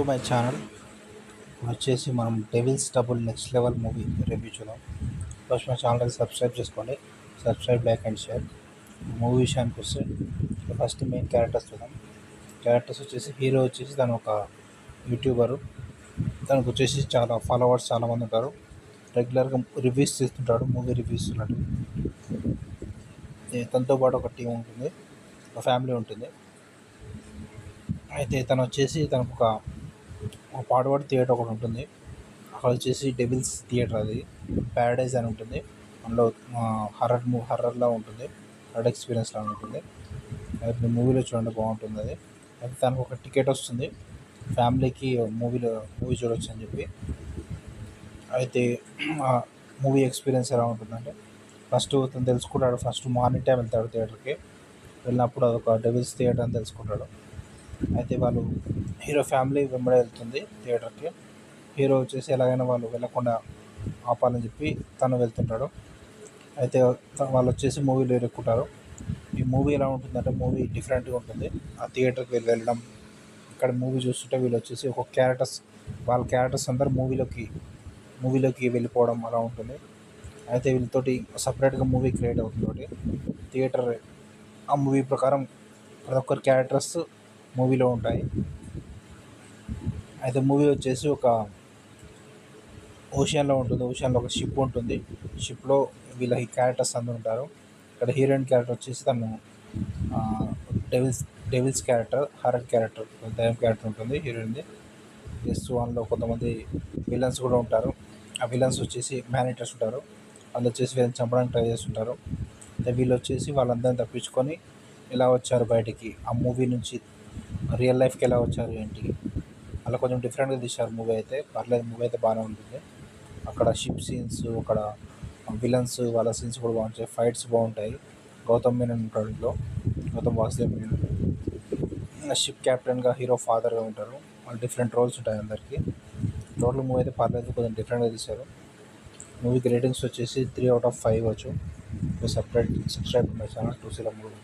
To my channel. వచ్చేసి మనం Devil's Double next level movie review చూద్దాం. ఫస్ట్ మా ఛానల్ సబ్స్క్రైబ్ చేసుకోండి. Subscribe, like and share. Movie విషయానికి వస్తే ఫస్ట్ మెయిన్ క్యారెక్టర్స్ చూద్దాం. క్యారెక్టర్స్ వచ్చేసి హీరో వచ్చేసి తను ఒక యూట్యూబరు. తనకు వచ్చేసి చాలా ఫాలోవర్స్ చాలామంది ఉంటారు. రెగ్యులర్గా రివ్యూస్ చేస్తుంటాడు, మూవీ రివ్యూస్ ఉన్నట్టు. తనతో పాటు ఒక టీం ఉంటుంది, ఒక ఫ్యామిలీ ఉంటుంది. అయితే తను వచ్చేసి తనకు ఒక పాడుబడి థియేటర్ ఒకటి ఉంటుంది. అక్కడ వచ్చేసి డెవిల్స్ థియేటర్, అది ప్యారడైజ్ అని ఉంటుంది. అందులో హర్రర్లా ఉంటుంది, హర్రర్ ఎక్స్పీరియన్స్ లాగా ఉంటుంది. అయితే మూవీలో చూడండి, బాగుంటుంది అది. అయితే తనకు ఒక టికెట్ వస్తుంది ఫ్యామిలీకి మూవీ చూడొచ్చు అని చెప్పి. అయితే మూవీ ఎక్స్పీరియన్స్ ఎలా ఉంటుందంటే, ఫస్ట్ తను తెలుసుకుంటాడు. ఫస్ట్ మార్నింగ్ టైం వెళ్తాడు థియేటర్కి. వెళ్ళినప్పుడు అదొక డెవిల్స్ థియేటర్ అని తెలుసుకుంటాడు. అయితే వాళ్ళు హీరో ఫ్యామిలీ వెంబడి వెళ్తుంది థియేటర్కి. హీరో వచ్చేసి ఎలాగైనా వాళ్ళు వెళ్ళకుండా ఆపాలని చెప్పి తను వెళ్తుంటాడు. అయితే వాళ్ళు వచ్చేసి మూవీలో ఇరుక్కుంటారు. ఈ మూవీ ఎలా ఉంటుందంటే, మూవీ డిఫరెంట్గా ఉంటుంది. ఆ థియేటర్కి వెళ్ళడం, ఇక్కడ మూవీ చూస్తుంటే వీళ్ళు వచ్చేసి ఒక వాళ్ళ క్యారెక్టర్స్ అందరూ మూవీలోకి వెళ్ళిపోవడం అలా ఉంటుంది. అయితే వీళ్ళతోటి సపరేట్గా మూవీ క్రియేట్ అవుతుంది. థియేటర్ ఆ మూవీ ప్రకారం ప్రతి ఒక్కరి క్యారెక్టర్స్ మూవీలో ఉంటాయి. అయితే మూవీ వచ్చేసి ఒక ఓషన్లో ఉంటుంది. ఓషన్లో ఒక షిప్ ఉంటుంది. షిప్లో వీళ్ళ క్యారెక్టర్స్ అందరూ ఉంటారు. ఇక్కడ హీరోయిన్ క్యారెక్టర్ వచ్చేసి తను డెవిల్స్ క్యారెక్టర్, హర్రర్ క్యారెక్టర్, దయ్యం క్యారెక్టర్ ఉంటుంది హీరోయిన్ది. ప్లస్ వన్లో కొంతమంది విలన్స్ కూడా ఉంటారు. ఆ విలన్స్ వచ్చేసి మేనేటర్స్ ఉంటారు. వాళ్ళు వచ్చేసి వీళ్ళని చంపడానికి ట్రై చేస్తుంటారు. వీళ్ళు వచ్చేసి వాళ్ళందరినీ తప్పించుకొని ఎలా వచ్చారు బయటికి, ఆ మూవీ నుంచి రియల్ లైఫ్కి ఎలా వచ్చారు ఏంటి, అలా కొంచెం డిఫరెంట్గా తీశారు. మూవీ అయితే పర్లేదు, మూవీ అయితే బాగానే ఉంటుంది. అక్కడ షిప్ సీన్స్, అక్కడ విలన్స్ వాళ్ళ సీన్స్ కూడా బాగుంటాయి. ఫైట్స్ బాగుంటాయి. గౌతమ్ మీనన్ ఉంటాడు ఇంట్లో, గౌతమ్ వాసుదేవ్ మీనన్. షిప్ క్యాప్టెన్గా హీరో ఫాదర్గా ఉంటారు. వాళ్ళు డిఫరెంట్ రోల్స్ ఉంటాయి అందరికీ. టోటల్ మూవీ అయితే పర్లేదు, కొంచెం డిఫరెంట్గా తీశారు. మూవీకి రేటింగ్స్ వచ్చేసి 3/5 ఇవ్వచ్చు. Subscribe my channel to see the movie.